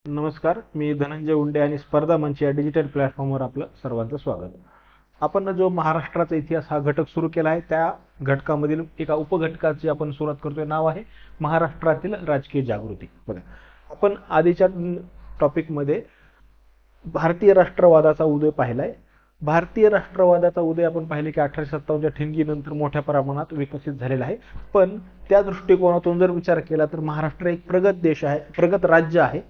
नमस्कार, मी धनंजय उंडे आणि स्पर्धा मंच या डिजिटल प्लॅटफॉर्मवर आपलं सर्वांचं स्वागत. आपण जो महाराष्ट्राचा इतिहास हा घटक सुरू केला आहे, त्या घटकामधील एका उपघटकाची आपण सुरुवात करतोय. नाव आहे महाराष्ट्रातील राजकीय जागृती. बघा, आपण आधीच्या टॉपिकमध्ये भारतीय राष्ट्रवादाचा उदय पाहिलाय. भारतीय राष्ट्रवादाचा उदय आपण पाहिले की 1857च्या ठिणगीनंतर मोठ्या प्रमाणात विकसित झालेला आहे. पण त्या दृष्टिकोनातून जर विचार केला तर महाराष्ट्र एक प्रगत देश आहे, प्रगत राज्य आहे.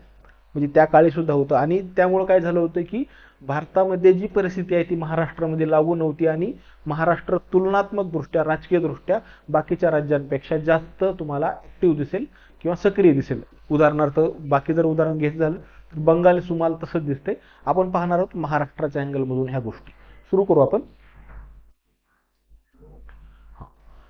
म्हणजे त्या काळी सुद्धा होतं आणि त्यामुळे काय झालं होतं की भारतामध्ये जी परिस्थिती आहे ती महाराष्ट्रामध्ये लागू नव्हती आणि महाराष्ट्र तुलनात्मक दृष्ट्या, राजकीय दृष्ट्या बाकीच्या राज्यांपेक्षा जास्त तुम्हाला ऍक्टिव्ह दिसेल किंवा सक्रिय दिसेल. उदाहरणार्थ बाकी जर उदाहरण घ्यायचं झालं तर बंगाल, सुमाल तसंच दिसतंय. आपण पाहणार आहोत महाराष्ट्राच्या अँगलमधून ह्या गोष्टी. सुरू करू आपण.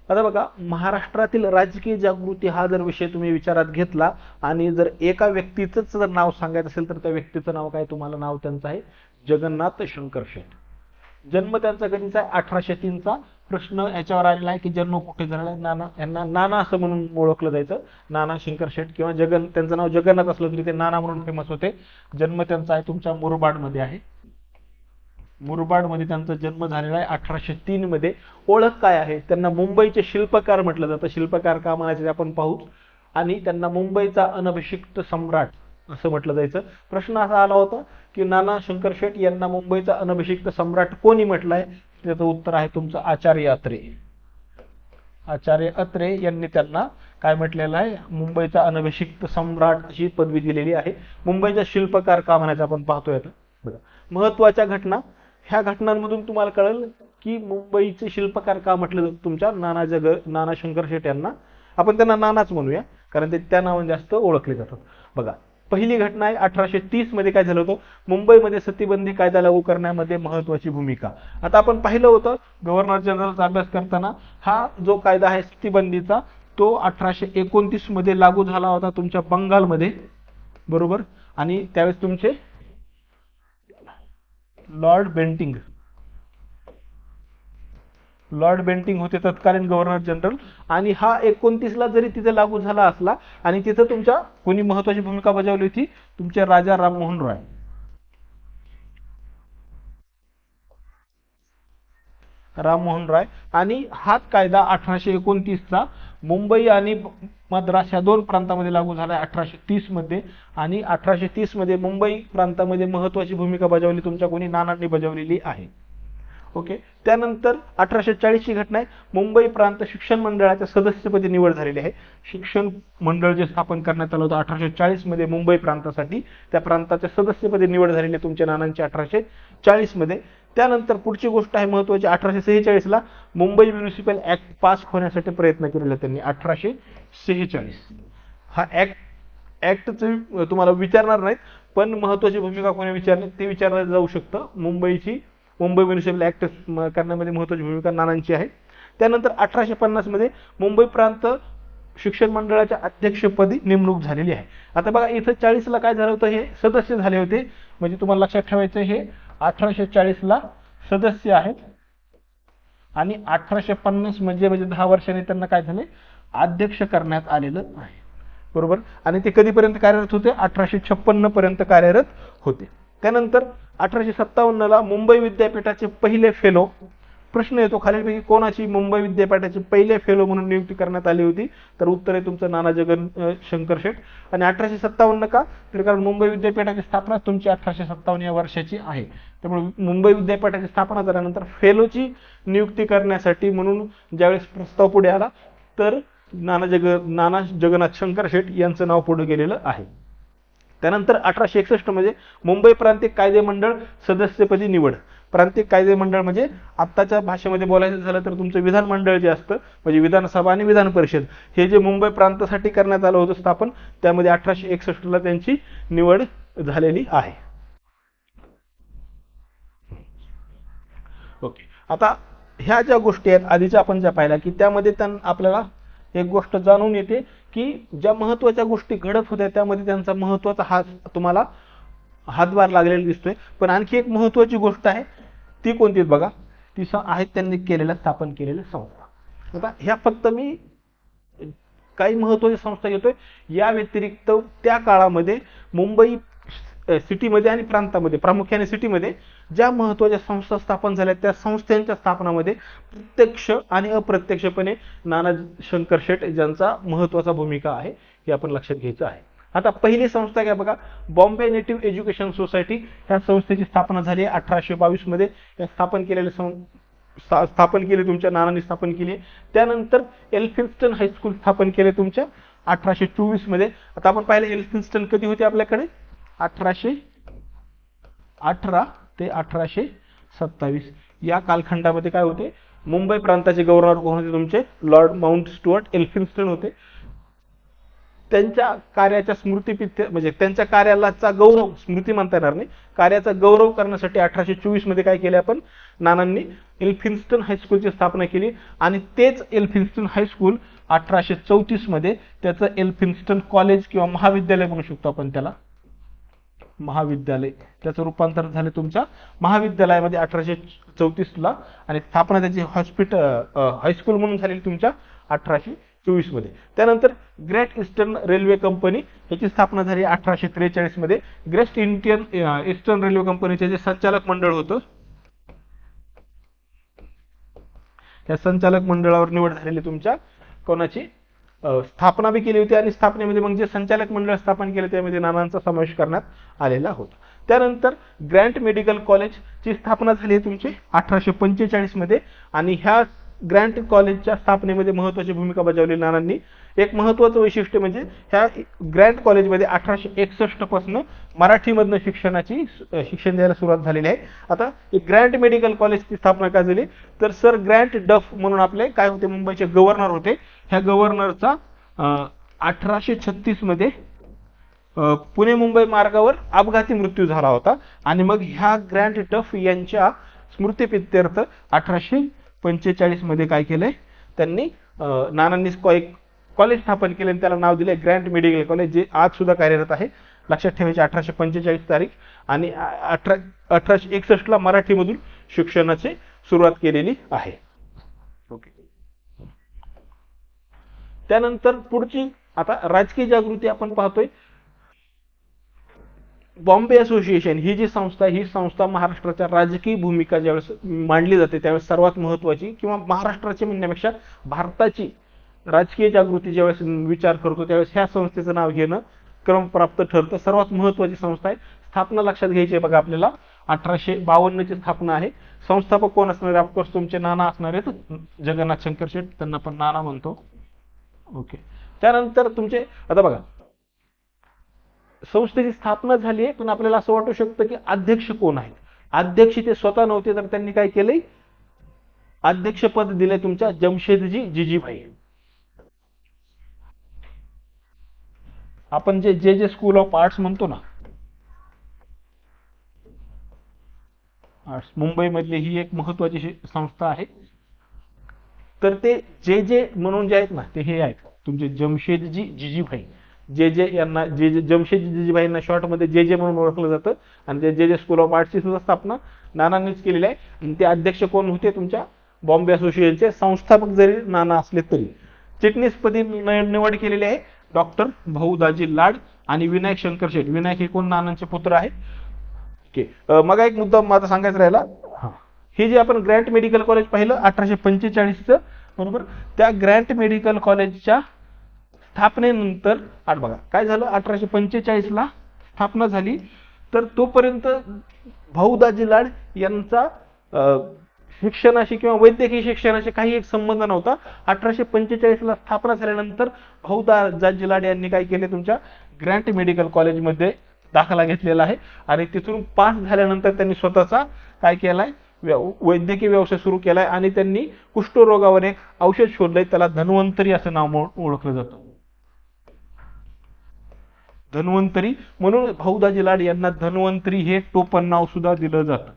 आता बघा, महाराष्ट्रातील राजकीय जागृती हा जर विषय तुम्ही विचारात घेतला आणि जर एका व्यक्तीचंच जर नाव सांगायचं असेल तर त्या व्यक्तीचं नाव काय, तुम्हाला नाव त्यांचं आहे जगन्नाथ शंकर शेट. जन्म त्यांचा कधीचा आहे? 1803चा. प्रश्न याच्यावर आलेला आहे की जन्म कुठे झाला. नाना, यांना नाना असं म्हणून ओळखलं जायचं, नाना शंकर शेट किंवा त्यांचं नाव जगन्नाथ असलं तरी ते नाना म्हणून फेमस होते. जन्म त्यांचा आहे तुमच्या मुरबाड मध्ये आहे. मुरबाड मध्ये त्यांचा जन्म झालेला आहे 1803 मध्ये. ओळख काय आहे? त्यांना मुंबईचे शिल्पकार म्हटलं जातं. शिल्पकार का म्हणायचे ते आपण पाहू. आणि त्यांना मुंबईचा अनभिषिक्त सम्राट असं म्हटलं जायचं. प्रश्न असा आला होता की नाना शंकर शेट यांना मुंबईचा अनभिषिक्त सम्राट कोणी म्हटलंय? त्याचं उत्तर आहे तुमचं आचार्य अत्रे. आचार्य अत्रे यांनी त्यांना काय म्हटलेलं आहे? मुंबईचा अनभिषिक्त सम्राट अशी पदवी दिलेली आहे. मुंबईचा शिल्पकार का म्हणायचं आपण पाहतोय आता. बघा, महत्वाच्या घटना, ह्या घटनांमधून तुम्हाला कळेल की मुंबईचे शिल्पकार का म्हटलं जातं तुमच्या नाना शंकर शेट यांना. आपण त्यांना नानाच म्हणूया कारण ते त्या नावाने जास्त ओळखले जातात. बघा, पहिली घटना आहे 1830 मध्ये. काय झालं होतं? मुंबईमध्ये सतीबंदी कायदा लागू करण्यामध्ये महत्वाची भूमिका. आता आपण पाहिलं होतं गव्हर्नर जनरलचा अभ्यास करताना, हा जो कायदा आहे सतीबंदीचा तो 1829 मध्ये लागू झाला होता तुमच्या बंगालमध्ये, बरोबर. आणि त्यावेळेस तुमचे लॉर्ड बेंटिंग होते तत्कालीन गव्हर्नर जनरल. आणि हा 29ला जरी तिथे लागू झाला असला आणि तिथं तुमच्या कोणी महत्वाची भूमिका बजावली होती? तुमचे राजा राममोहन रॉय. आणि हाच कायदा 1829चा मुंबई आणि मद्रास या दोन प्रांतामध्ये लागू झाला 1830 मध्ये. आणि 1830 मध्ये मुंबई प्रांतामध्ये महत्वाची भूमिका बजावली तुमच्या कोणी नानांनी बजावलेली आहे. ओके. त्यानंतर 1840 ची घटना आहे. मुंबई प्रांत शिक्षण मंडळाच्या सदस्यपदी निवड झालेली आहे. शिक्षण मंडळ जे स्थापन करण्यात आलं होतं 1840 मध्ये मुंबई प्रांतासाठी, त्या प्रांताच्या सदस्यपदी निवड झालेली आहे तुमच्या नानांची 1840 मध्ये. त्यानंतर पुढची गोष्ट आहे महत्वाची, 1846 ला मुंबई म्युनिसिपल ऍक्ट पास होण्यासाठी प्रयत्न केलेला त्यांनी. 1846 हा ऍक्टचं तुम्हाला विचारणार नाहीत, पण महत्वाची भूमिका कोणी विचारली ते विचारलं जाऊ शकतं. मुंबई म्युनिसिपल ऍक्ट करण्यामध्ये महत्वाची भूमिका नानांची आहे. त्यानंतर 1850 मध्ये मुंबई प्रांत शिक्षण मंडळाच्या अध्यक्षपदी नेमणूक झालेली आहे. आता बघा, इथं 40 ला काय झालं होतं? हे सदस्य झाले होते. म्हणजे तुम्हाला लक्षात ठेवायचं, हे 1840 ला सदस्य आहेत आणि 1850 म्हणजे 10 वर्षांनी त्यांना काय झाले? अध्यक्ष करण्यात आलेलं आहे, बरोबर. आणि ते कधीपर्यंत कार्यरत होते? 1856 पर्यंत कार्यरत होते. त्यानंतर 1857 ला मुंबई विद्यापीठाचे पहिले फेलो. प्रश्न येतो खालीलपैकी कोणाची मुंबई विद्यापीठाचे पहिले फेलो म्हणून नियुक्ती करण्यात आली होती? तर उत्तर आहे तुमचं नाना शंकर शेट. आणि 1857 का? तर कारण मुंबई विद्यापीठाची स्थापना तुमची 1857 या वर्षाची आहे. त्यामुळे मुंबई विद्यापीठाची स्थापना झाल्यानंतर फेलोची नियुक्ती करण्यासाठी म्हणून ज्यावेळेस प्रस्ताव पुढे आला तर नाना जगन्नाथ शंकर शेट यांचं नाव पुढे गेलेलं आहे. त्यानंतर 1861 मध्ये मुंबई प्रांतिक कायदे मंडळ सदस्यपदी निवड. प्रांतिक कायदे मंडळ म्हणजे आत्ताच्या भाषेमध्ये बोलायचं झालं तर तुमचं विधानमंडळ जे असतं, म्हणजे विधानसभा आणि विधान परिषद, हे जे मुंबई प्रांतासाठी करण्यात आलं होतं स्थापन, त्यामध्ये 1861 ला त्यांची निवड झालेली आहे. ओके. आता ह्या ज्या गोष्टी आहेत आधीच्या आपण ज्या पाहिल्या की त्यामध्ये आपल्याला एक गोष्ट जाणून येते की ज्या महत्वाच्या गोष्टी घडत होत्या त्यामध्ये त्यांचा महत्वाचा हात तुम्हाला हातभार लागलेला दिसतोय. पण आणखी एक महत्वाची गोष्ट आहे, ती कोणती बघा? ती आहेत त्यांनी स्थापन केलेल्या संस्था. आता ह्या फक्त मी काही महत्वाची संस्था घेतोय. या व्यतिरिक्त त्या काळामध्ये मुंबई सिटीमध्ये आणि प्रांतामध्ये, प्रामुख्याने सिटीमध्ये ज्या महत्त्वाच्या संस्था स्थापन झाल्या त्या संस्थांच्या स्थापनामध्ये प्रत्यक्ष आणि अप्रत्यक्षपणे नाना शंकर शेठ यांचा महत्त्वाचा भूमिका आहे, हे आपण लक्षात घ्यायचं आहे. आता पहिली संस्था काय बघा, बॉम्बे नेटिव्ह एज्युकेशन सोसायटी. ह्या संस्थेची स्थापना झाली 1822 मध्ये. स्थापन केली तुमच्या नानांनी स्थापन केली. त्यानंतर एल्फिन्स्टन हायस्कूल स्थापन केले तुमच्या 1824 मध्ये. आता आपण पाहिलं एल्फिन्स्टन कधी होते आपल्याकडे, 1818 ते 1827 या कालखंडामध्ये काय होते, मुंबई प्रांताचे गव्हर्नर कोण होते तुमचे, लॉर्ड माउंट स्टुअर्ट एल्फिन्स्टन होते. त्यांच्या कार्याच्या स्मृतीप्रीत्य म्हणजे त्यांच्या कार्याचा गौरव, स्मृती म्हणता येणार नाही, कार्याचा गौरव करण्यासाठी 1824 मध्ये काय केले आपण, नानांनी एल्फिन्स्टन हायस्कूलची स्थापना केली. आणि तेच एल्फिन्स्टन हायस्कूल 1834 मध्ये त्याचं एल्फिन्स्टन कॉलेज किंवा महाविद्यालय म्हणू शकतो आपण त्याला, महाविद्यालय, त्याचं रूपांतर झाले तुमच्या महाविद्यालयामध्ये 1834 ला. आणि स्थापना त्याची हायस्कूल म्हणून झालेली तुमच्या 1824 मध्ये. त्यानंतर ग्रेट ईस्टर्न रेल्वे कंपनी याची स्थापना झाली 1843 मध्ये. ग्रेट ईस्टर्न रेल्वे कंपनीचे जे संचालक मंडळ होतं, या संचालक मंडळावर निवड झालेली तुमच्या कोणाची, स्थापना बी केली होती. आणि स्थापनेमध्ये मग जे संचालक मंडळ स्थापन केले त्यामध्ये नानांचा समावेश करण्यात आलेला होता. त्यानंतर ग्रँट मेडिकल कॉलेजची स्थापना झाली आहे तुमची 1845 मध्ये. आणि ह्या ग्रँट कॉलेजच्या स्थापनेमध्ये महत्त्वाची भूमिका बजावली नानांनी. एक महत्त्वाचं वैशिष्ट्य म्हणजे ह्या ग्रँट कॉलेजमध्ये 1861 पासून मराठीमधनं शिक्षण द्यायला सुरुवात झालेली आहे. आता ग्रँट मेडिकल कॉलेजची स्थापना काय झाली, तर सर ग्रँट डफ म्हणून आपले काय होते, मुंबईचे गव्हर्नर होते. ह्या गव्हर्नरचा 1836 मध्ये पुणे मुंबई मार्गावर अपघाती मृत्यू झाला होता. आणि मग ह्या ग्रँट डफ यांच्या स्मृतीप्रित्यर्थ 1845 मध्ये काय केलंय त्यांनी, नानांनी कॉलेज स्थापन केले आणि त्याला नाव दिले ग्रँट मेडिकल कॉलेज, जे आज सुद्धा कार्यरत आहे. लक्षात ठेवायची 1845 तारीख. आणि 1861 ला मराठीमधून शिक्षणाची सुरुवात केलेली आहे. ओके. त्यानंतर पुढची आता राजकीय जागृती आपण पाहतोय. बॉम्बे असोसिएशन ही जी संस्था, ही संस्था महाराष्ट्राच्या राजकीय भूमिका ज्यावेळेस मांडली जाते त्यावेळेस सर्वात महत्त्वाची, किंवा महाराष्ट्राची म्हणण्यापेक्षा भारताची राजकीय जागृती ज्यावेळेस विचार करतो त्यावेळेस ह्या संस्थेचं नाव घेणं क्रमप्राप्त ठरतं. सर्वात महत्त्वाची संस्था आहे. स्थापना लक्षात घ्यायची आहे बघा आपल्याला, 1852 ची स्थापना आहे. संस्थापक कोण असणार आहे, ऑफकोर्स तुमचे नाना असणार आहेत, जगन्नाथ शंकर शेठ, त्यांना पण नाना म्हणतो. ओके. त्यानंतर तुमचे आता बघा संस्थेची स्थापना झाली आहे, पण आपल्याला असं वाटू शकतं की अध्यक्ष कोण आहेत. अध्यक्ष ते स्वतः नव्हते, तर त्यांनी काय केलंय, अध्यक्षपद दिले तुमच्या जमशेदजी जिजीभाई. आपण जे स्कूल ऑफ आर्ट्स म्हणतो ना, आर्ट्स मुंबई मधली ही एक महत्वाची संस्था आहे. तर ते जे म्हणून जे आहेत ना, ते हे आहेत तुमचे जमशेदजी जिजीभाई. यांना जमशेदजी जिजीभाईंना शॉर्ट मध्ये जे म्हणून ओळखलं जातं. आणि जे स्कूल ऑफ आर्ट्सची सुद्धा स्थापना नानांनीच केलेली आहे. आणि ते अध्यक्ष कोण होते तुमच्या बॉम्बे असोसिएशनचे. संस्थापक जरी नाना असले तरी चिटणीसपदी निवड केलेली आहे डॉक्टर भाऊदाजी लाड आणि विनायक शंकर शेठ. विनायक हे कोण, नानांचे पुत्र आहेत. ओके. मग एक मुद्दा माझा सांगायचा राहिला, हे जे आपण ग्रँट मेडिकल कॉलेज पाहिलं 1845 बरोबर, त्या ग्रँट मेडिकल कॉलेजच्या स्थापनेनंतर बघा काय झालं, 1845 ला स्थापना झाली. तर तोपर्यंत भाऊदाजी लाड यांचा शिक्षणाशी किंवा वैद्यकीय शिक्षणाशी काही एक संबंध नव्हता. 1845 ला स्थापना झाल्यानंतर भाऊदाजी लाड यांनी काय केले, तुमच्या ग्रँट मेडिकल कॉलेजमध्ये दाखला घेतलेला आहे. आणि तिथून पास झाल्यानंतर त्यांनी स्वतःचा काय केलाय, वैद्यकीय व्यवसाय सुरू केलाय. आणि त्यांनी कुष्ठरोगावर एक औषध शोधलंय, त्याला धन्वंतरी असं नाव ओळखलं जातं. धन्वंतरी म्हणून भाऊदाजी लाड यांना धन्वंतरी हे टोपण नाव सुद्धा दिलं जातं.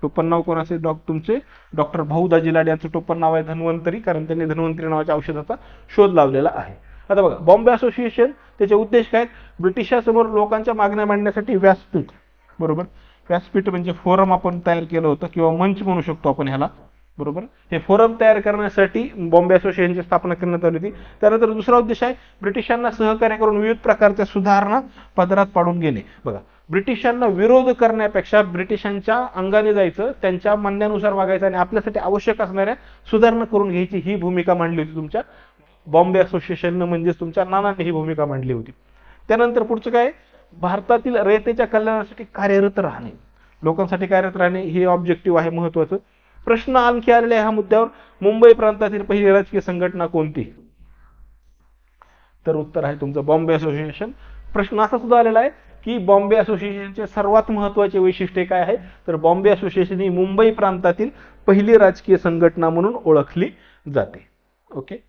टोपण नाव कोण असेल, तुमचे डॉक्टर भाऊदाजी लाड यांचं टोपण नाव आहे धन्वंतरी, कारण त्यांनी धन्वंतरी नावाच्या औषधाचा शोध लावलेला आहे. आता बघा बॉम्बे असोसिएशन त्याचे उद्देश काय, ब्रिटिशांसमोर लोकांच्या मागण्या मांडण्यासाठी व्यासपीठ, बरोबर, व्यासपीठ म्हणजे फोरम आपण तयार केलं होतं, किंवा मंच म्हणू शकतो आपण ह्याला, बरोबर. हे फोरम तयार करण्यासाठी बॉम्बे असोसिएशनची स्थापना करण्यात आली होती. त्यानंतर दुसरा उद्देश आहे ब्रिटिशांना सहकार्य करून विविध प्रकारच्या सुधारणा पदरात पाडून घेणे. बघा, ब्रिटिशांना विरोध करण्यापेक्षा ब्रिटिशांच्या अंगाने जायचं, त्यांच्या म्हणण्यानुसार वागायचं आणि आपल्यासाठी आवश्यक असणाऱ्या सुधारणा करून घ्यायची ही भूमिका मांडली होती तुमच्या बॉम्बे असोसिएशननं, म्हणजेच तुमच्या नानांनी ही भूमिका मांडली होती. त्यानंतर पुढचं काय, भारतातील रयतेच्या कल्याणासाठी कार्यरत राहणे, लोकांसाठी कार्यरत राहणे हे ऑब्जेक्टिव्ह आहे महत्वाचं. प्रश्न आणखी आलेला आहे ह्या मुद्द्यावर, मुंबई प्रांतातील पहिली राजकीय संघटना कोणती? तर उत्तर आहे तुमचं बॉम्बे असोसिएशन. प्रश्न असा सुद्धा आलेला आहे की बॉम्बे असोसिएशनचे सर्वात महत्त्वाचे वैशिष्ट्य काय आहे, तर बॉम्बे असोसिएशन ही मुंबई प्रांतातील पहिली राजकीय संघटना म्हणून ओळखली जाते. ओके,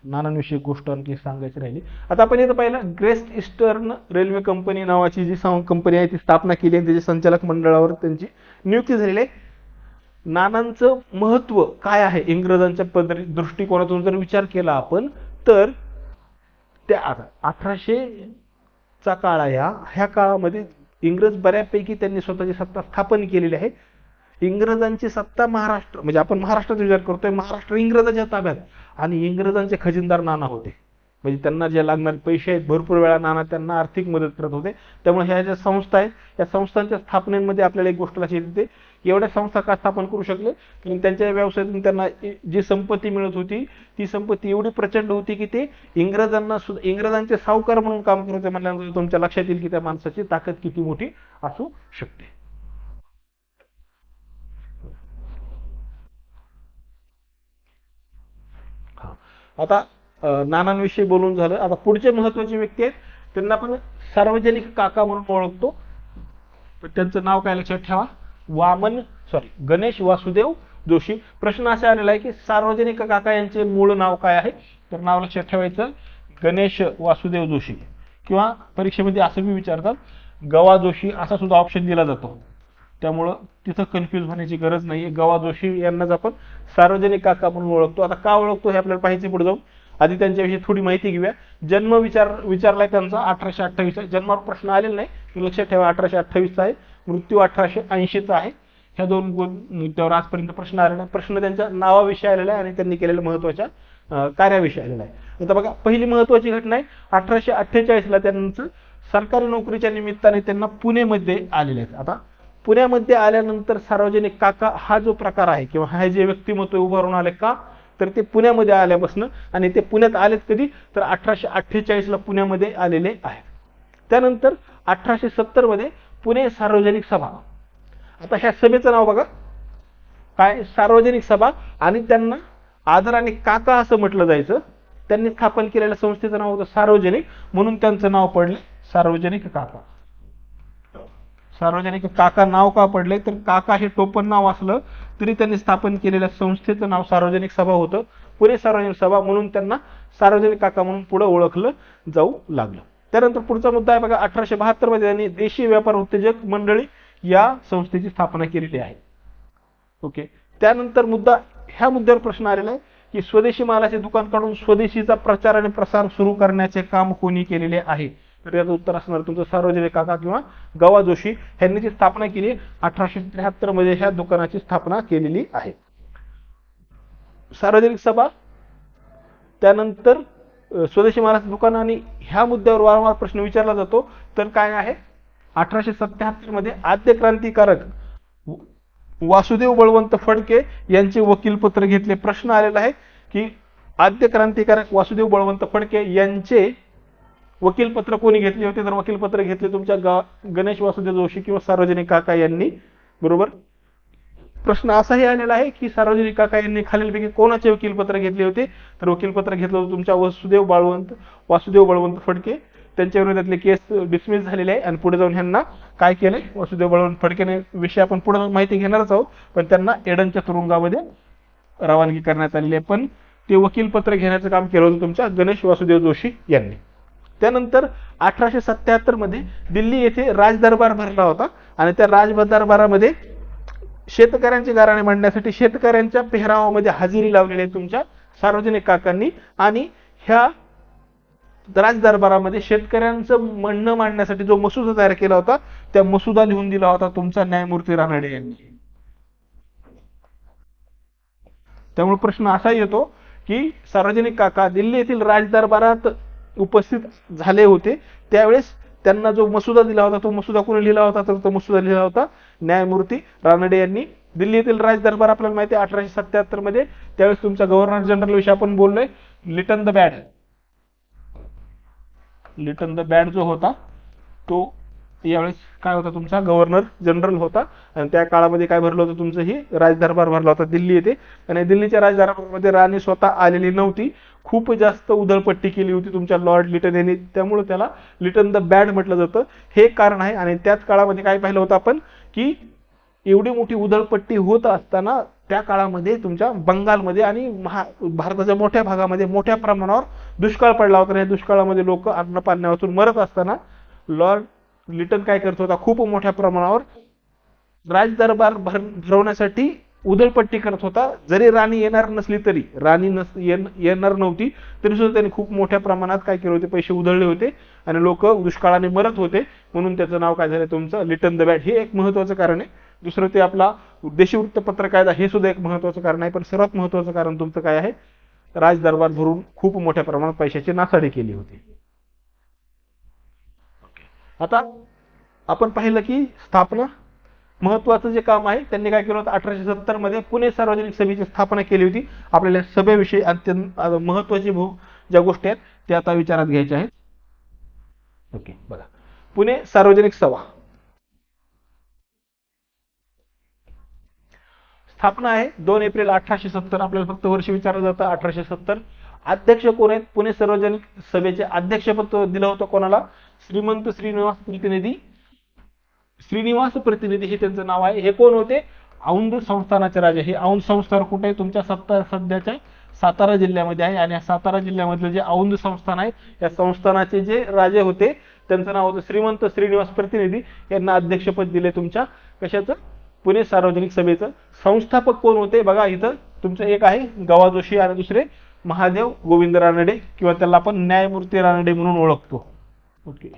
नानांविषयी गोष्ट आणखी सांगायची राहिली. आता आपण इथं पाहिलं, ग्रेट ईस्टर्न रेल्वे कंपनी नावाची जी कंपनी आहे ती स्थापना केली आहे, त्याच्या संचालक मंडळावर त्यांची नियुक्ती झालेली आहे. नानांचं महत्व काय आहे इंग्रजांच्या दृष्टिकोनातून जर विचार केला आपण, तर त्या 1800चा काळ आहे, ह्या काळामध्ये इंग्रज बऱ्यापैकी त्यांनी स्वतःची सत्ता स्थापन केलेली आहे. इंग्रजांची सत्ता महाराष्ट्र, म्हणजे आपण महाराष्ट्राचा विचार करतोय, महाराष्ट्र इंग्रजांच्या ताब्यात, आणि इंग्रजांचे खजिनदार नाना होते, म्हणजे त्यांना जे लागणारे पैसे आहेत भरपूर वेळा नाना त्यांना आर्थिक मदत करत होते. त्यामुळे ह्या ज्या संस्था आहेत या संस्थांच्या स्थापनेमध्ये आपल्याला एक गोष्ट लक्षात येते, एवढ्या संस्था का स्थापन करू शकले, कारण त्यांच्या व्यवसायातून त्यांना जी संपत्ती मिळत होती ती संपत्ती एवढी प्रचंड होती की ते इंग्रजांचे सावकार म्हणून काम करत होते. म्हणल्यानंतर तुमच्या लक्षात येईल की त्या माणसाची ताकद किती मोठी असू शकते. आता नानांविषयी बोलून झालं. आता पुढचे महत्वाचे व्यक्ती आहेत, त्यांना आपण सार्वजनिक काका म्हणून ओळखतो. त्यांचं नाव काय लक्षात ठेवा, गणेश वासुदेव जोशी. प्रश्न असा आलेला आहे की सार्वजनिक काका यांचे मूळ नाव काय आहे, तर नाव लक्षात ठेवायचं गणेश वासुदेव जोशी, किंवा परीक्षेमध्ये असं मी विचारतात गवा जोशी असा सुद्धा ऑप्शन दिला जातो, त्यामुळं तिथं कन्फ्युज होण्याची गरज नाहीये. गवा जोशी यांनाच आपण सार्वजनिक काका म्हणून ओळखतो. आता का ओळखतो हे आपल्याला पाहायचे पुढे जाऊन. आधी त्यांच्याविषयी थोडी माहिती घेऊया. जन्म विचारलाय त्यांचा 1828 आहे. जन्मावर प्रश्न आलेला नाही, लक्षात ठेवा 1828 आहे. मृत्यू 1880 आहे. ह्या दोन मुद्द्यावर आजपर्यंत प्रश्न आलेला आहे. प्रश्न त्यांच्या नावाविषयी आलेला आहे आणि त्यांनी केलेल्या महत्वाच्या कार्याविषयी आलेला आहे. आता बघा, पहिली महत्वाची घटना आहे 1848 ला त्यांचं सरकारी नोकरीच्या निमित्ताने त्यांना पुणेमध्ये आलेले आहेत. आता पुण्यामध्ये आल्यानंतर सार्वजनिक काका हा जो प्रकार आहे किंवा हा जे व्यक्तिमत्व उभारून आले का, तर ते पुण्यामध्ये आल्यापासून, आणि ते पुण्यात आलेत कधी, तर 1848 ला पुण्यामध्ये आलेले आहेत. त्यानंतर 1870 मध्ये पुणे सार्वजनिक सभा. आता ह्या सभेचं नाव बघा काय, सार्वजनिक सभा, आणि त्यांना आदराने काका असं म्हटलं जायचं. त्यांनी स्थापन केलेल्या संस्थेचं नाव होतं सार्वजनिक, म्हणून त्यांचं नाव पडले सार्वजनिक काका. सार्वजनिक काका नाव का पडले, तर काका हे टोपण नाव असलं तरी त्यांनी स्थापन केलेल्या संस्थेचं नाव सार्वजनिक सभा होतं, पुणे सार्वजनिक सभा, म्हणून त्यांना सार्वजनिक काका म्हणून पुढे ओळखलं जाऊ लागलं. त्यानंतर पुढचा मुद्दा आहे बघा, 1872 मध्ये त्यांनी देशी व्यापार उत्तेजक मंडळी या संस्थेची स्थापना केलेली आहे. ओके, त्यानंतर ह्या मुद्द्यावर प्रश्न आलेला आहे की स्वदेशी मालाचे दुकान काढून स्वदेशीचा प्रचार आणि प्रसार सुरू करण्याचे काम कोणी केलेले आहे, तर याचं उत्तर असणार तुमचं सार्वजनिक काका किंवा गवा जोशी यांनी जी स्थापना केली 1873 मध्ये ह्या दुकानाची स्थापना केलेली आहे. सार्वजनिक सभा, त्यानंतर स्वदेशी मालाचे दुकान, आणि ह्या मुद्द्यावर वारंवार प्रश्न विचारला जातो, तर काय आहे 1877 मध्ये आद्य क्रांतिकारक वासुदेव बळवंत फडके यांचे वकीलपत्र घेतले. प्रश्न आलेला आहे की आद्य क्रांतिकारक वासुदेव बळवंत फडके यांचे वकीलपत्र कोणी घेतले होते, तर वकीलपत्र घेतले तुमच्या गणेश वासुदेव जोशी किंवा सार्वजनिक काका यांनी. बरोबर. प्रश्न असाही आलेला आहे की सार्वजनिक काका यांनी खालीलपैकी कोणाचे वकीलपत्र घेतले होते, तर वकीलपत्र घेतलं होतं तुमच्या वासुदेव बळवंत फडके. त्यांच्या विरोधातले केस डिसमिस झालेले आहे, आणि पुढे जाऊन ह्यांना काय केलंय, वासुदेव बळवंत फडकेने विषय आपण पुढे माहिती घेणारच आहोत, पण त्यांना एडनच्या तुरुंगामध्ये रवानगी करण्यात आलेली आहे. पण ते वकीलपत्र घेण्याचं काम केलं होतं तुमच्या गणेश वासुदेव जोशी यांनी. त्यानंतर 1877 मध्ये दिल्ली येथे राजदरबार भरला होता, आणि त्या राजदरबारामध्ये शेतकऱ्यांचे गाऱ्हाणे मांडण्यासाठी शेतकऱ्यांच्या पेहरावामध्ये हजेरी लावलेली आहे तुमच्या सार्वजनिक काकांनी, आणि ह्या राजदरबारामध्ये शेतकऱ्यांचं म्हणणं मांडण्यासाठी जो मसुदा तयार केला होता, त्या मसुदा लिहून दिला होता तुमचा न्यायमूर्ती रानडे यांनी. त्यामुळे प्रश्न असा येतो की सार्वजनिक काका दिल्ली येथील राजदरबारात उपस्थित झाले होते, त्यावेळेस त्यांना जो मसुदा दिला होता तो मसुदा कोणी लिहिला होता, तर तो मसुदा लिहिला होता न्यायमूर्ती रानडे यांनी. दिल्ली येथील राजदरबार आपल्याला माहिती आहे 1877 मध्ये, त्यावेळेस तुमचा गव्हर्नर जनरल विषयी आपण बोललोय. Lytton the bad, Lytton the bad जो होता तो यावेळेस काय होता, तुमचा गव्हर्नर जनरल होता. आणि त्या काळामध्ये काय भरलं होतं, तुमचं ही राजदरबार भरला होता दिल्ली येथे. आणि दिल्लीच्या राजदरबारामध्ये राणी स्वतः आलेली नव्हती, खूप जास्त उधळपट्टी केली होती तुमच्या लॉर्ड लिटन यांनी, त्यामुळे त्याला लिटन द बॅड म्हटलं जातं, हे कारण आहे. आणि त्याच काळामध्ये काय पाहिलं होतं आपण की एवढी मोठी उधळपट्टी होत असताना त्या काळामध्ये तुमच्या बंगालमध्ये आणि भारताच्या मोठ्या भागामध्ये मोठ्या प्रमाणावर दुष्काळ पडला होता. या दुष्काळामध्ये लोक अन्न पाणी वाचून मरत असताना लॉर्ड लिटन काय करत होता, खूप मोठ्या प्रमाणावर राजदरबार भरवण्यासाठी उधळपट्टी करत होता. जरी राणी येणार नसली तरी, राणी येणार नव्हती तरी सुद्धा त्यांनी खूप मोठ्या प्रमाणात काय केले होते, पैसे उधळले होते आणि लोक दुष्काळाने मरत होते. म्हणून त्याचं नाव काय झालं तुमचं लिटन द बॅड. हे एक महत्वाचं कारण आहे. दुसरं ते आपला देशी वृत्तपत्र कायदा, हे सुद्धा एक महत्वाचं कारण आहे. पण सर्वात महत्वाचं कारण तुमचं काय आहे, राजदरबार भरून खूप मोठ्या प्रमाणात पैशाची नासाडी केली होती. आता आपण पाहिलं की स्थापना महत्वाचं जे काम आहे त्यांनी काय केलं होतं, 1870 मध्ये पुणे सार्वजनिक सभेची स्थापना केली होती. आपल्याला सभेविषयी अत्यंत महत्वाची ज्या गोष्टी आहेत त्या आता विचारात घ्यायच्या आहेत. ओके, बघा पुणे सार्वजनिक सभा स्थापना आहे 2 एप्रिल 1870. आपल्याला फक्त वर्ष विचारलं जातं 1870. अध्यक्ष कोण आहेत, पुणे सार्वजनिक सभेचे अध्यक्षपद दिलं होतं कोणाला, श्रीमंत श्रीनिवास प्रतिनिधी. श्रीनिवास प्रतिनिधी हे त्यांचं नाव आहे. हे कोण होते, औंध संस्थानाचे राजे. हे औंध संस्थान कुठे आहे, तुमच्या सध्याच्या सातारा जिल्ह्यामध्ये आहे. आणि सातारा जिल्ह्यामधलं जे औंध संस्थान आहे, या संस्थानाचे जे राजे होते त्यांचं नाव होतं श्रीमंत श्रीनिवास प्रतिनिधी. यांना अध्यक्षपद दिले तुमच्या कशाचं, पुणे सार्वजनिक सभेचं. संस्थापक कोण होते बघा, इथं तुमचं एक आहे गवा जोशी आणि दुसरे महादेव गोविंद रानडे, किंवा त्याला आपण न्यायमूर्ती रानडे म्हणून ओळखतो. ओके,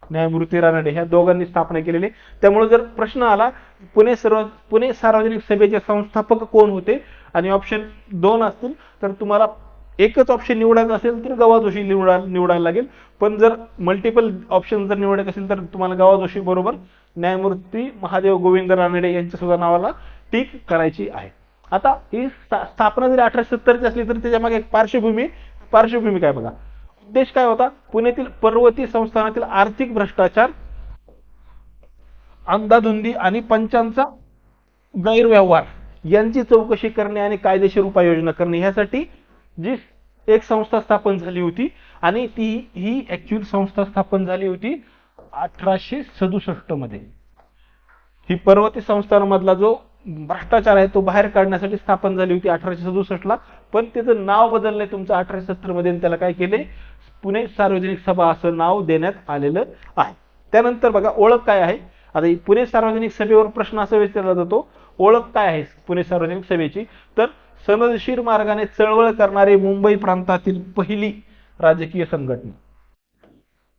न्यायमूर्ती रानडे ह्या दोघांनी स्थापना केलेली. त्यामुळे जर प्रश्न आला पुणे सार्वजनिक सभेचे संस्थापक कोण होते आणि ऑप्शन 2 असतील तर तुम्हाला एकच ऑप्शन निवडायचा असेल तर गवा जोशी निवडायला लागेल. पण जर मल्टिपल ऑप्शन जर निवडायचे असेल तर तुम्हाला गवा जोशी बरोबर न्यायमूर्ती महादेव गोविंद रानडे यांच्या सुद्धा नावाला टिक करायची आहे. आता ही स्थापना जरी 1870 असली तरी त्याच्या मागे एक पार्श्वभूमी काय बघा. उद्देश काय होता, पुण्यातील पर्वती संस्थानातील आर्थिक भ्रष्टाचार, अंधाधुंदी आणि पंचांचा गैरव्यवहार यांची चौकशी करणे आणि कायदेशीर उपाययोजना करणे ह्यासाठी जी एक संस्था स्थापन झाली होती. आणि ही ऍक्च्युअल संस्था स्थापन झाली होती 1867 मध्ये. ही पर्वती संस्थानामधला जो भ्रष्टाचार आहे तो बाहेर काढण्यासाठी स्थापन झाली होती 1867 ला. पण त्याचं नाव बदललंय तुमचं 1870 मध्ये, आणि त्याला काय केले, पुणे सार्वजनिक सभा असं नाव देण्यात आलेलं आहे. त्यानंतर बघा ओळख काय आहे. आता पुणे सार्वजनिक सभेवर प्रश्न असा विचारला जातो, ओळख काय आहे पुणे सार्वजनिक सभेची, तर सनदशीर मार्गाने चळवळ करणारी मुंबई प्रांतातील पहिली राजकीय संघटना.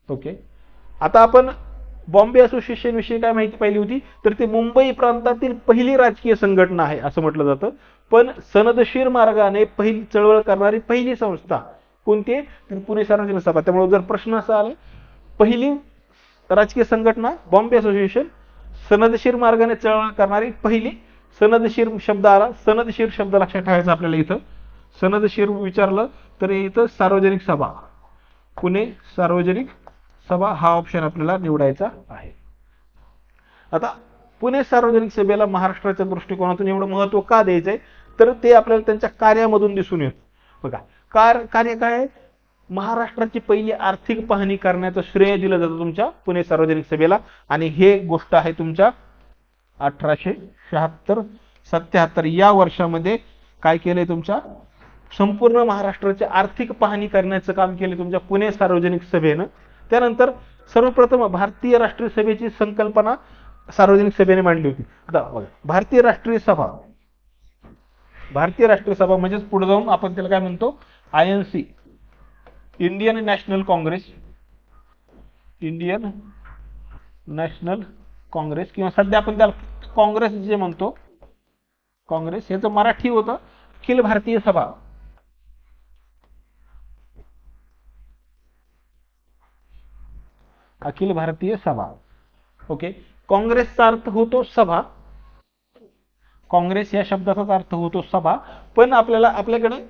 ओके, आता आपण बॉम्बे असोसिएशन विषयी काय माहिती पाहिली होती, तर ते मुंबई प्रांतातील पहिली राजकीय संघटना आहे असं म्हटलं जातं. पण सनदशीर मार्गाने पहिली चळवळ करणारी पहिली संस्था कोणती आहे, तर पुणे सार्वजनिक सभा. त्यामुळे जर प्रश्न असा आला, पहिली राजकीय संघटना बॉम्बे असोसिएशन, सनदशीर मार्गाने चळवळ करणारी पहिली, सनदशीर शब्द आला, सनदशीर शब्द लक्षात ठेवायचा आपल्याला. इथं सनदशीर विचारलं तर इथं सार्वजनिक सभा, पुणे सार्वजनिक सभा हा ऑप्शन आपल्याला निवडायचा आहे. आता पुणे सार्वजनिक सभेला महाराष्ट्राच्या दृष्टिकोनातून एवढं महत्व का द्यायचंय, तर ते आपल्याला त्यांच्या कार्यामधून दिसून येतं. बघा कार्य काय आहे, महाराष्ट्राची पहिली आर्थिक पाहणी करण्याचं श्रेय दिलं जातं तुमच्या पुणे सार्वजनिक सभेला. आणि हे गोष्ट आहे तुमच्या 1876-77 या वर्षामध्ये काय केलंय, तुमच्या संपूर्ण महाराष्ट्राची आर्थिक पाहणी करण्याचं काम केले तुमच्या पुणे सार्वजनिक सभेनं. त्यानंतर सर्वप्रथम भारतीय राष्ट्रीय सभेची संकल्पना सार्वजनिक सभेने मांडली होती. आता बघा भारतीय राष्ट्रीय सभा म्हणजेच पुढे जाऊन आपण त्याला काय म्हणतो, INC Indian national Congress, Indian national Congress, किंवा सध्या आपण त्याला काँग्रेस जे म्हणतो, काँग्रेस, याचं मराठी होतं अखिल भारतीय सभा. अखिल भारतीय सभा. ओके. काँग्रेसचा अर्थ होतो सभा, काँग्रेस या शब्दाचा अर्थ होतो सभा. पण आपल्याकडे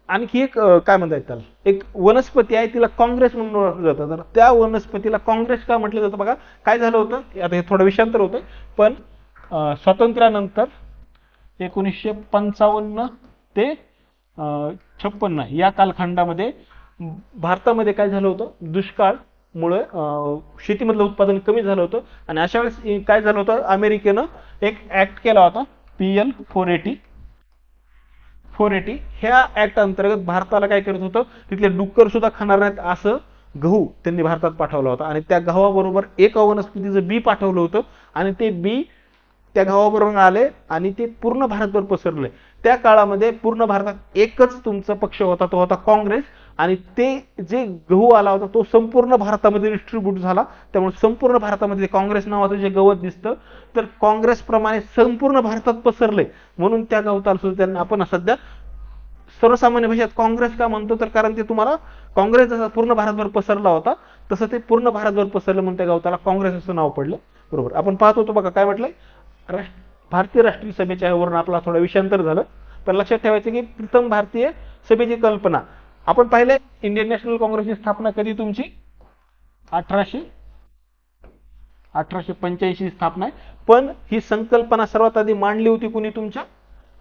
आणखी एक काय म्हणता येईल त्याला, एक वनस्पती आहे, तिला काँग्रेस म्हणून ओळखलं जातं. तर त्या वनस्पतीला काँग्रेस का म्हटलं जातं बघा. काय झालं होतं, आता हे थोडं विषांतर होतं, पण स्वातंत्र्यानंतर 1955 ते 56 या कालखंडामध्ये भारतामध्ये काय झालं होतं, दुष्काळमुळे शेतीमधलं उत्पादन कमी झालं होतं. आणि अशा वेळेस काय झालं होतं, अमेरिकेनं एक ऍक्ट केला होता, PL 480. ह्या ऍक्ट अंतर्गत भारताला काय करत होतं, तिथले डुक्कर सुद्धा खाणार नाहीत असं गहू त्यांनी भारतात पाठवला होता. आणि त्या गव्हाबरोबर एक वनस्पतीचं बी पाठवलं होतं, आणि ते बी त्या गव्हाबरोबर आले आणि ते पूर्ण भारतभर पसरले. त्या काळामध्ये पूर्ण भारतात एकच तुमचा पक्ष होता, तो होता काँग्रेस. आणि ते जे गहू आला होता तो संपूर्ण भारतामध्ये डिस्ट्रीब्यूट झाला. त्यामुळे संपूर्ण भारतामध्ये काँग्रेस नावाचं जे गवत दिसतं, तर काँग्रेसप्रमाणे संपूर्ण भारतात पसरले, म्हणून त्या गवताला सुद्धा त्यांना आपण सध्या सर्वसामान्य भाषेत काँग्रेस का म्हणतो, तर कारण ते तुम्हाला काँग्रेस जसा पूर्ण भारतभर पसरला होता तसं ते पूर्ण भारतभर पसरलं, म्हणून त्या गवताला काँग्रेस असं नाव पडलं. बरोबर. आपण पाहत होतो बघा काय म्हटलंय, भारतीय राष्ट्रीय सभेच्या वरून आपला थोडा विषांतर झालं. पण लक्षात ठेवायचं की प्रथम भारतीय सभेची कल्पना आपण पाहिले, इंडियन नॅशनल काँग्रेसची स्थापना कधी तुमची 1885 स्थापना आहे. पण ही संकल्पना सर्वात आधी मांडली होती कुणी, तुमच्या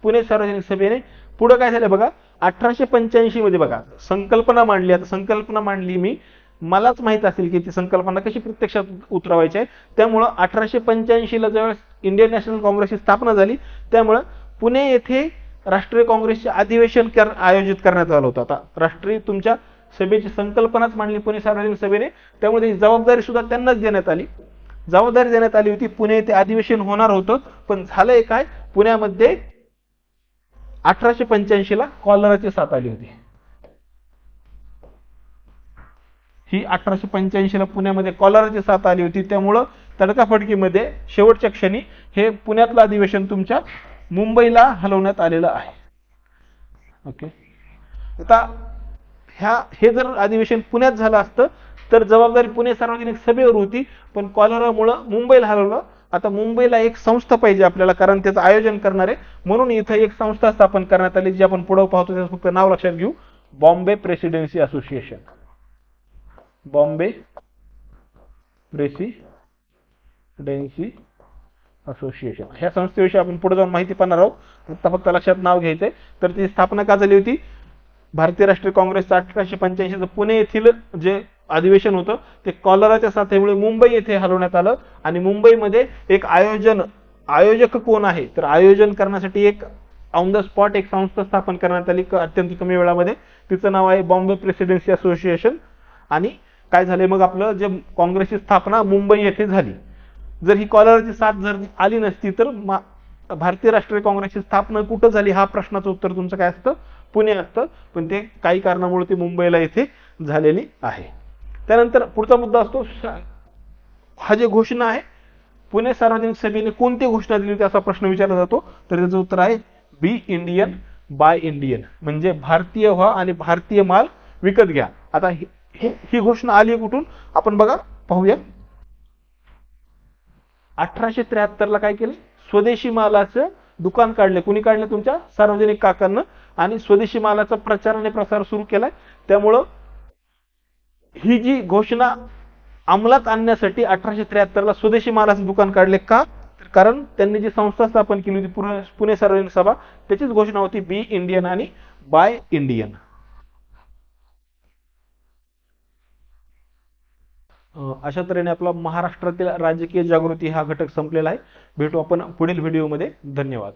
पुणे सार्वजनिक सभेने. पुढे काय झालं बघा, 1885 मध्ये बघा संकल्पना मांडली. आता संकल्पना मांडली मी, मलाच माहित असेल की ती संकल्पना कशी प्रत्यक्षात उतरवायची आहे. त्यामुळं 1885 ला ज्यावेळेस इंडियन नॅशनल काँग्रेसची स्थापना झाली, त्यामुळं पुणे येथे राष्ट्रीय काँग्रेसचे अधिवेशन आयोजित करण्यात आलं होतं. आता राष्ट्रीय तुमच्या सभेची संकल्पनाच मांडली पुणे सार्वजनिक सभेने, त्यामुळे जबाबदारी सुद्धा त्यांनाच देण्यात आली. जबाबदारी देण्यात आली होती, पुणे येथे अधिवेशन होणार होतं. पण झालंय काय, पुण्यामध्ये 1885 ला कॉलराची साथ आली होती. ही 1885 ला पुण्यामध्ये कॉलराची साथ आली होती. त्यामुळं तडकाफडकीमध्ये शेवटच्या क्षणी हे पुण्यातलं अधिवेशन तुमच्या मुंबईला हलवण्यात आलेलं आहे. ओके. आता हे जर अधिवेशन पुण्यात झालं असतं तर जबाबदारी पुणे सार्वजनिक सभेवर होती, पण कॉलरामुळं मुंबईला हलवलं. आता मुंबईला एक संस्था पाहिजे आपल्याला, कारण त्याचं आयोजन करणारे, म्हणून इथं एक संस्था स्थापन करण्यात आली, जी आपण पुढे पाहतो. त्याचं फक्त नाव लक्षात घेऊ, Bombay presidency association. Bombay presidency association ह्या संस्थेविषयी आपण पुढे जाऊन माहिती पाहणार आहोत. आता फक्त लक्षात नाव घ्यायचंय. तर ती स्थापना का झाली होती, भारतीय राष्ट्रीय काँग्रेसचं 1885 पुणे येथील जे अधिवेशन होतं ते कॉलराच्या साथीमुळे मुंबई येथे हलवण्यात आलं. आणि मुंबईमध्ये एक आयोजक कोण आहे, तर आयोजन करण्यासाठी एक ऑन द स्पॉट एक संस्था स्थापन करण्यात आली अत्यंत कमी वेळामध्ये. तिचं नाव आहे बॉम्बे प्रेसिडेन्सी असोसिएशन. आणि काय झाले मग, आपलं जे काँग्रेसची स्थापना मुंबई येथे झाली. जर ही कॉलराची साथ जर आली नसती तर भारतीय राष्ट्रीय काँग्रेसची स्थापना कुठं झाली, हा प्रश्नाचं उत्तर तुमचं काय असतं, पुणे असतं. पण ते काही कारणामुळे ती मुंबईला येथे झालेली आहे. त्यानंतर पुढचा मुद्दा असतो, हा जे घोषणा आहे पुणे सार्वजनिक सभेने कोणती घोषणा दिली होती असा प्रश्न विचारला जातो. तर त्याचं उत्तर आहे बी इंडियन बाय इंडियन, म्हणजे भारतीय व्हा आणि भारतीय माल विकत घ्या. आता ही घोषणा आली कुठून, आपण बघा पाहूया. 1873 ला काय केलं, स्वदेशी मालाचं दुकान काढले. कुणी काढले, तुमच्या सार्वजनिक काकांना. आणि स्वदेशी मालाचा प्रचार आणि प्रसार सुरू केलाय. त्यामुळं ही जी घोषणा अंमलात आणण्यासाठी 1873 ला स्वदेशी मालाचं दुकान काढले. का, कारण त्यांनी जी संस्था स्थापन केली होती पुणे सार्वजनिक सभा, त्याचीच घोषणा होती बी इंडियन आणि बाय इंडियन. अशा तऱ्हेने आपला महाराष्ट्रातील राजकीय जागृती हा घटक संपलेला आहे. भेटू आपण पुढील व्हिडिओमध्ये. धन्यवाद.